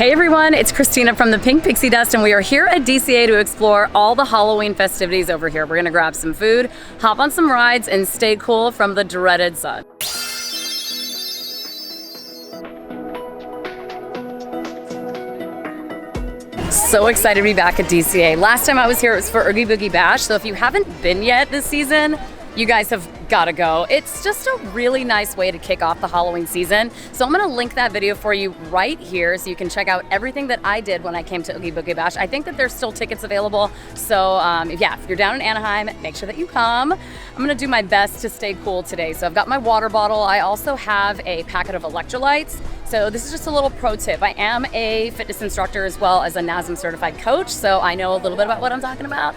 Hey everyone, it's Christina from the Pink Pixie Dust, and we are here at DCA to explore all the Halloween festivities over here. We're gonna grab some food, hop on some rides, and stay cool from the dreaded sun. So excited to be back at DCA. Last time I was here, it was for Oogie Boogie Bash, so if you haven't been yet this season, you guys have gotta go. It's just a really nice way to kick off the Halloween season. So I'm gonna link that video for you right here so you can check out everything that I did when I came to Oogie Boogie Bash. I think that there's still tickets available. So yeah, if you're down in Anaheim, make sure that you come. I'm gonna do my best to stay cool today. So I've got my water bottle. I also have a packet of electrolytes. So this is just a little pro tip. I am a fitness instructor as well as a NASM certified coach, so I know a little bit about what I'm talking about.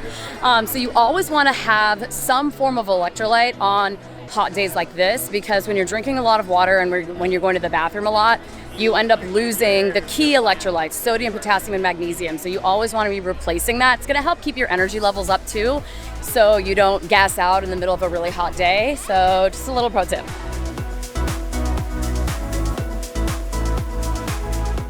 So you always wanna have some form of electrolyte on hot days like this, because when you're drinking a lot of water and when you're going to the bathroom a lot, you end up losing the key electrolytes, sodium, potassium, and magnesium. So you always wanna be replacing that. It's gonna help keep your energy levels up too, so you don't gas out in the middle of a really hot day. So just a little pro tip.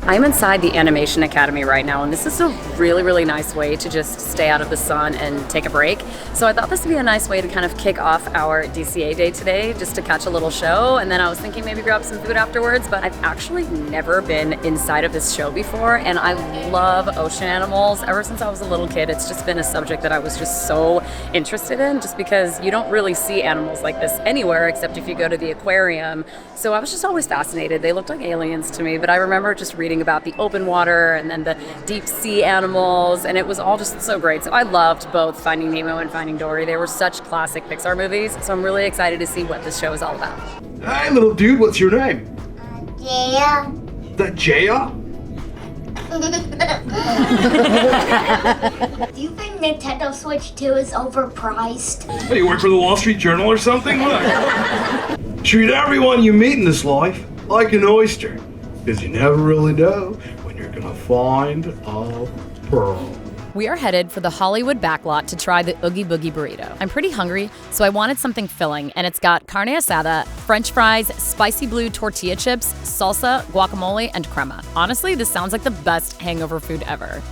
I'm inside the Animation Academy right now, and this is a really, really nice way to just stay out of the sun and take a break. So I thought this would be a nice way to kind of kick off our DCA day today, just to catch a little show. And then I was thinking maybe grab some food afterwards, but I've actually never been inside of this show before, and I love ocean animals. Ever since I was a little kid, it's just been a subject that I was just so interested in, just because you don't really see animals like this anywhere except if you go to the aquarium. So I was just always fascinated. They looked like aliens to me, but I remember just reading about the open water and then the deep sea animals, and it was all just so great. So I loved both Finding Nemo and Finding Dory. They were such classic Pixar movies, so I'm really excited to see what this show is all about. Hi little dude, what's your name? Jaya. That Jaya? Do you think Nintendo Switch 2 is overpriced? Hey, you work for the Wall Street Journal or something? What? Treat everyone you meet in this life like an oyster, because you never really know when you're gonna find a pearl. We are headed for the Hollywood backlot to try the Oogie Boogie Burrito. I'm pretty hungry, so I wanted something filling, and it's got carne asada, french fries, spicy blue tortilla chips, salsa, guacamole, and crema. Honestly, this sounds like the best hangover food ever.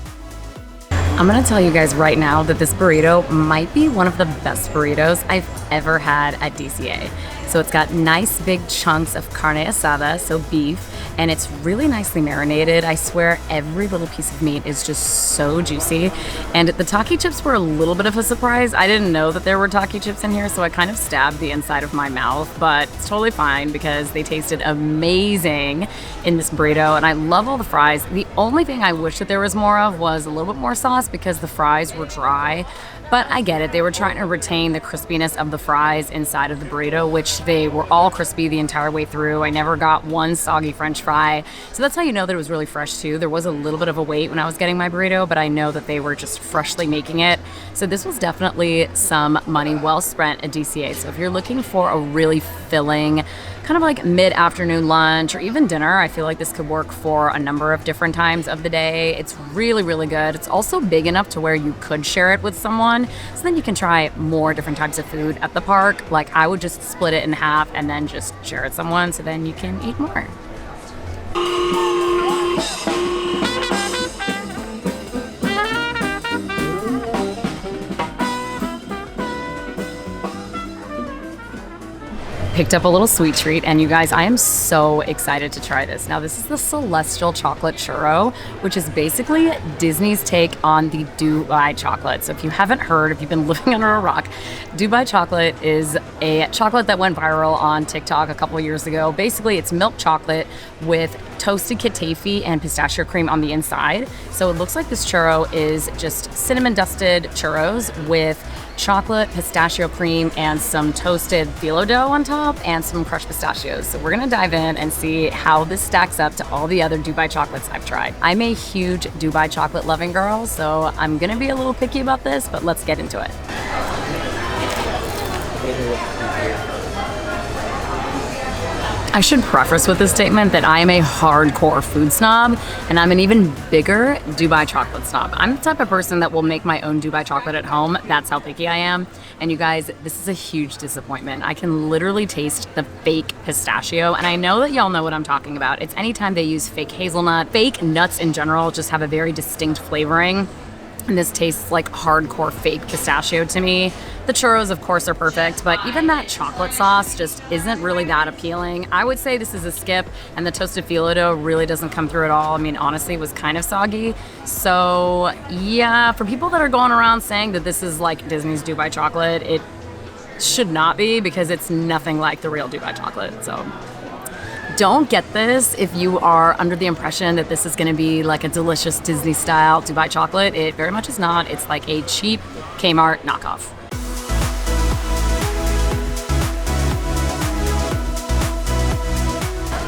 I'm gonna tell you guys right now that this burrito might be one of the best burritos I've ever had at DCA. So it's got nice big chunks of carne asada, so beef, and it's really nicely marinated. I swear every little piece of meat is just so juicy. And the Taki chips were a little bit of a surprise. I didn't know that there were Taki chips in here, so I kind of stabbed the inside of my mouth, but it's totally fine because they tasted amazing in this burrito, and I love all the fries. The only thing I wish that there was more of was a little bit more sauce, because the fries were dry. But I get it, they were trying to retain the crispiness of the fries inside of the burrito, which they were all crispy the entire way through. I never got one soggy french fry. So that's how you know that it was really fresh too. There was a little bit of a wait when I was getting my burrito, but I know that they were just freshly making it. So this was definitely some money well spent at DCA. So if you're looking for a really filling, kind of like mid-afternoon lunch or even dinner, I feel like this could work for a number of different times of the day. It's really, really good. It's also big enough to where you could share it with someone, so then you can try more different types of food at the park. Like I would just split it in half and then just share it with someone, so then you can eat more. Picked up a little sweet treat, and you guys, I am so excited to try this. Now, this is the Celestial Chocolate Churro, which is basically Disney's take on the Dubai chocolate. So if you haven't heard, if you've been living under a rock, Dubai chocolate is a chocolate that went viral on TikTok a couple of years ago. Basically, it's milk chocolate with toasted katafi and pistachio cream on the inside. So it looks like this churro is just cinnamon dusted churros with chocolate, pistachio cream, and some toasted phyllo dough on top and some crushed pistachios. So we're gonna dive in and see how this stacks up to all the other Dubai chocolates I've tried. I'm a huge Dubai chocolate loving girl, so I'm gonna be a little picky about this, but let's get into it. I should preface with this statement that I am a hardcore food snob, and I'm an even bigger Dubai chocolate snob. I'm the type of person that will make my own Dubai chocolate at home. That's how picky I am. And you guys, this is a huge disappointment. I can literally taste the fake pistachio, and I know that y'all know what I'm talking about. It's anytime they use fake hazelnut. Fake nuts in general just have a very distinct flavoring. And this tastes like hardcore fake pistachio to me. The churros, of course, are perfect, but even that chocolate sauce just isn't really that appealing. I would say this is a skip, and the toasted phyllo dough really doesn't come through at all. I mean, honestly, it was kind of soggy. So, yeah, for people that are going around saying that this is like Disney's Dubai chocolate, it should not be, because it's nothing like the real Dubai chocolate. So don't get this if you are under the impression that this is going to be like a delicious Disney-style Dubai chocolate. It very much is not. It's like a cheap Kmart knockoff.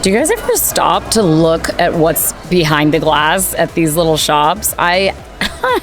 Do you guys ever stop to look at what's behind the glass at these little shops? I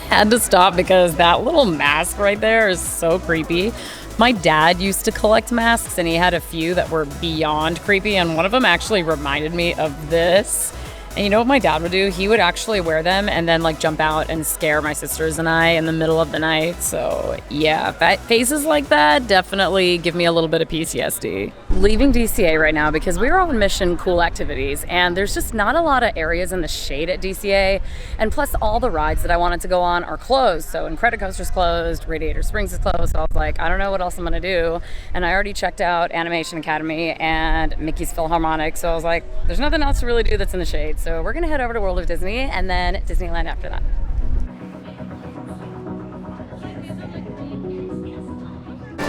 had to stop because that little mask right there is so creepy. My dad used to collect masks, and he had a few that were beyond creepy, and one of them actually reminded me of this. And you know what my dad would do? He would actually wear them and then like jump out and scare my sisters and I in the middle of the night. So yeah, faces like that definitely give me a little bit of PTSD. Leaving DCA right now because we were on mission cool activities, and there's just not a lot of areas in the shade at DCA. And plus all the rides that I wanted to go on are closed. So Incredicoaster's closed, Radiator Springs is closed. So I was like, I don't know what else I'm gonna do. And I already checked out Animation Academy and Mickey's Philharmonic. So I was like, there's nothing else to really do that's in the shade. So we're gonna head over to World of Disney and then Disneyland after that.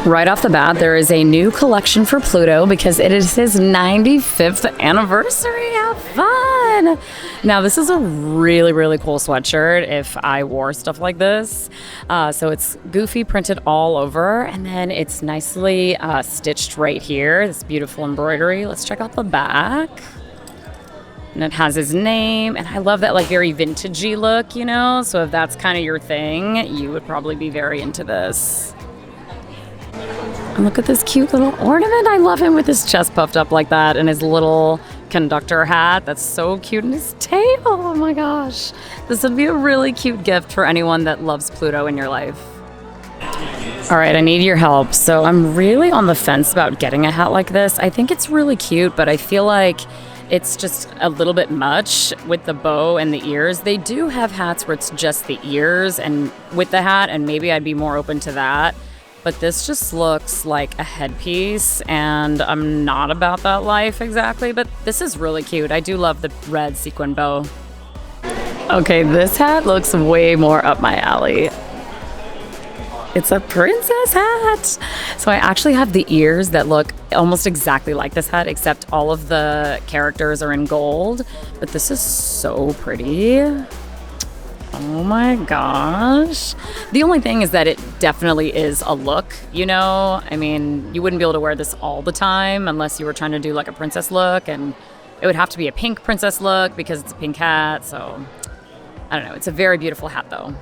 Right off the bat, there is a new collection for Pluto because it is his 95th anniversary. Have fun! Now, this is a really, really cool sweatshirt if I wore stuff like this. So it's Goofy printed all over, and then it's nicely stitched right here. This beautiful embroidery. Let's check out the back. And it has his name, and I love that like very vintagey look, you know? So if that's kind of your thing, you would probably be very into this. And look at this cute little ornament. I love him with his chest puffed up like that and his little conductor hat. That's so cute. And his tail. Oh my gosh. This would be a really cute gift for anyone that loves Pluto in your life. All right, I need your help. So I'm really on the fence about getting a hat like this. I think it's really cute, but I feel like it's just a little bit much with the bow and the ears. They do have hats where it's just the ears and with the hat, and maybe I'd be more open to that. But this just looks like a headpiece, and I'm not about that life exactly, but this is really cute. I do love the red sequin bow. Okay, this hat looks way more up my alley. It's a princess hat. So I actually have the ears that look almost exactly like this hat, except all of the characters are in gold. But this is so pretty. Oh my gosh. The only thing is that it definitely is a look, you know? I mean, you wouldn't be able to wear this all the time unless you were trying to do like a princess look, and it would have to be a pink princess look because it's a pink hat. So I don't know. It's a very beautiful hat though.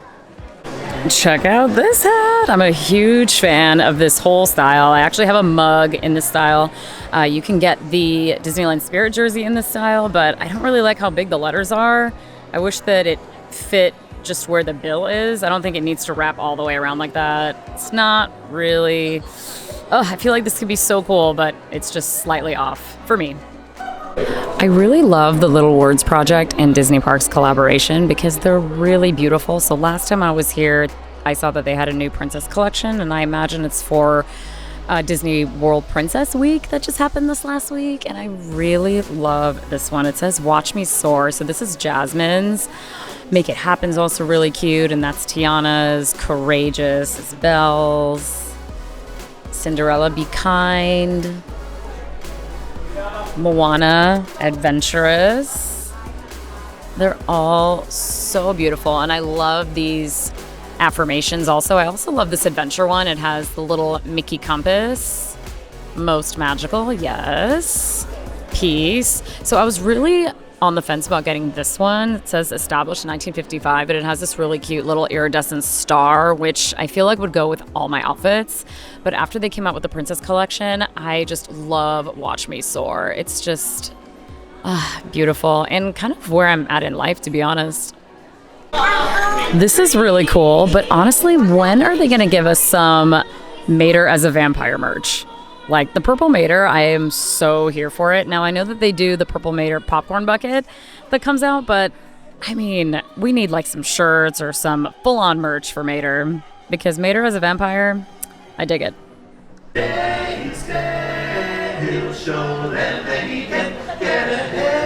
Check out this hat. I'm a huge fan of this whole style. I actually have a mug in this style. You can get the Disneyland Spirit jersey in this style, but I don't really like how big the letters are. I wish that it fit just where the bill is. I don't think it needs to wrap all the way around like that. It's not really... Oh, I feel like this could be so cool, but it's just slightly off for me. I really love the Little Words Project and Disney Parks collaboration because they're really beautiful. So last time I was here, I saw that they had a new princess collection, and I imagine it's for Disney World Princess Week that just happened this last week, and I really love this one. It says Watch Me Soar. So this is Jasmine's. Make It Happen's also really cute, and that's Tiana's. Courageous is Belle's. Cinderella, Be Kind. Moana, Adventurous. They're all so beautiful, and I love these affirmations also. I also love this adventure one. It has the little Mickey compass. Most magical, yes. Peace. So I was really on the fence about getting this one. It says established in 1955, but it has this really cute little iridescent star, which I feel like would go with all my outfits. But after they came out with the Princess collection, I just love Watch Me Soar. It's just beautiful and kind of where I'm at in life, to be honest. This is really cool, but honestly, when are they going to give us some Mater as a vampire merch? Like the purple Mater, I am so here for it. Now I know that they do the purple Mater popcorn bucket that comes out, but I mean, we need like some shirts or some full-on merch for Mater, because Mater as a vampire, I dig it. He'll show them that he can get ahead.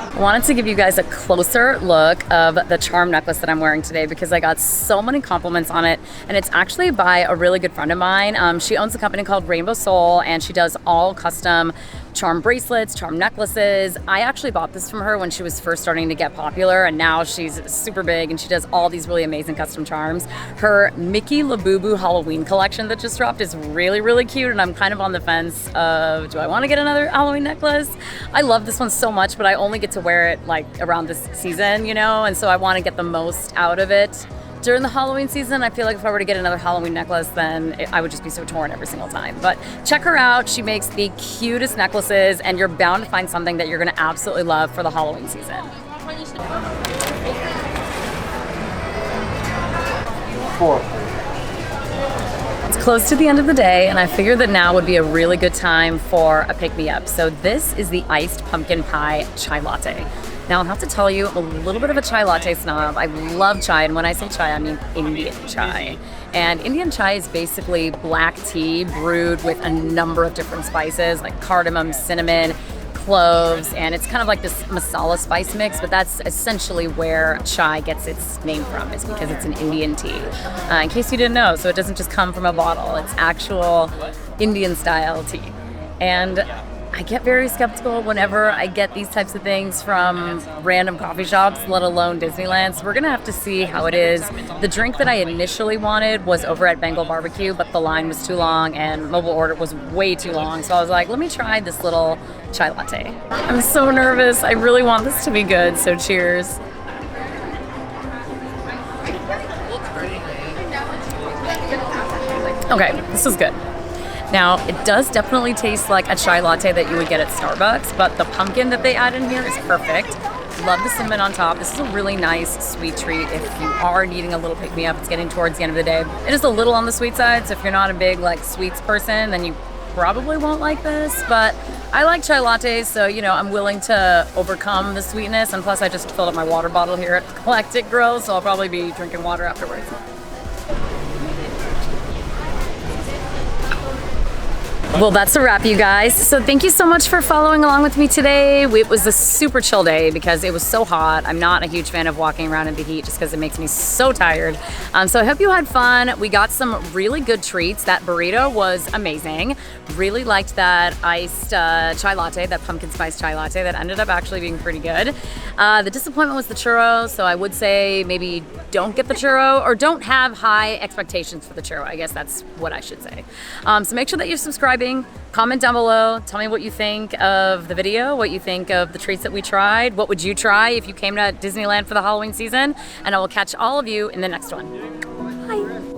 I wanted to give you guys a closer look of the charm necklace that I'm wearing today because I got so many compliments on it, and it's actually by a really good friend of mine. She owns a company called Rainbow Soul, and she does all custom charm bracelets, charm necklaces. I actually bought this from her when she was first starting to get popular, and now she's super big and she does all these really amazing custom charms. Her Mickey Labubu Halloween collection that just dropped is really, really cute, and I'm kind of on the fence of, do I want to get another Halloween necklace? I love this one so much, but I only get to wear it like around this season, you know, and so I want to get the most out of it. During the Halloween season, I feel like if I were to get another Halloween necklace, then I would just be so torn every single time. But check her out. She makes the cutest necklaces, and you're bound to find something that you're going to absolutely love for the Halloween season. It's close to the end of the day, and I figured that now would be a really good time for a pick-me-up. So this is the iced pumpkin pie chai latte. Now, I'll have to tell you, I'm a little bit of a chai latte snob. I love chai, and when I say chai, I mean Indian chai. And Indian chai is basically black tea brewed with a number of different spices like cardamom, cinnamon, cloves, and it's kind of like this masala spice mix, but that's essentially where chai gets its name from, is because it's an Indian tea. In case you didn't know, so it doesn't just come from a bottle, it's actual Indian style tea. And I get very skeptical whenever I get these types of things from random coffee shops, let alone Disneyland. So we're gonna have to see how it is. The drink that I initially wanted was over at Bengal Barbecue, but the line was too long and mobile order was way too long. So I was like, let me try this little chai latte. I'm so nervous. I really want this to be good, so cheers. Okay, this is good. Now, it does definitely taste like a chai latte that you would get at Starbucks, but the pumpkin that they add in here is perfect. Love the cinnamon on top. This is a really nice sweet treat if you are needing a little pick-me-up. It's getting towards the end of the day. It is a little on the sweet side, so if you're not a big like sweets person, then you probably won't like this, but I like chai lattes, so you know, I'm willing to overcome the sweetness, and plus I just filled up my water bottle here at Galactic Grill, so I'll probably be drinking water afterwards. Well, that's a wrap, you guys. So thank you so much for following along with me today. It was a super chill day because it was so hot. I'm not a huge fan of walking around in the heat just because it makes me so tired. So I hope you had fun. We got some really good treats. That burrito was amazing. Really liked that iced chai latte, that pumpkin spice chai latte. That ended up actually being pretty good. The disappointment was the churro, so I would say maybe don't get the churro, or don't have high expectations for the churro. I guess that's what I should say. So make sure that you're subscribing. Comment down below. Tell me what you think of the video, what you think of the treats that we tried. What would you try if you came to Disneyland for the Halloween season? And I will catch all of you in the next one. Bye.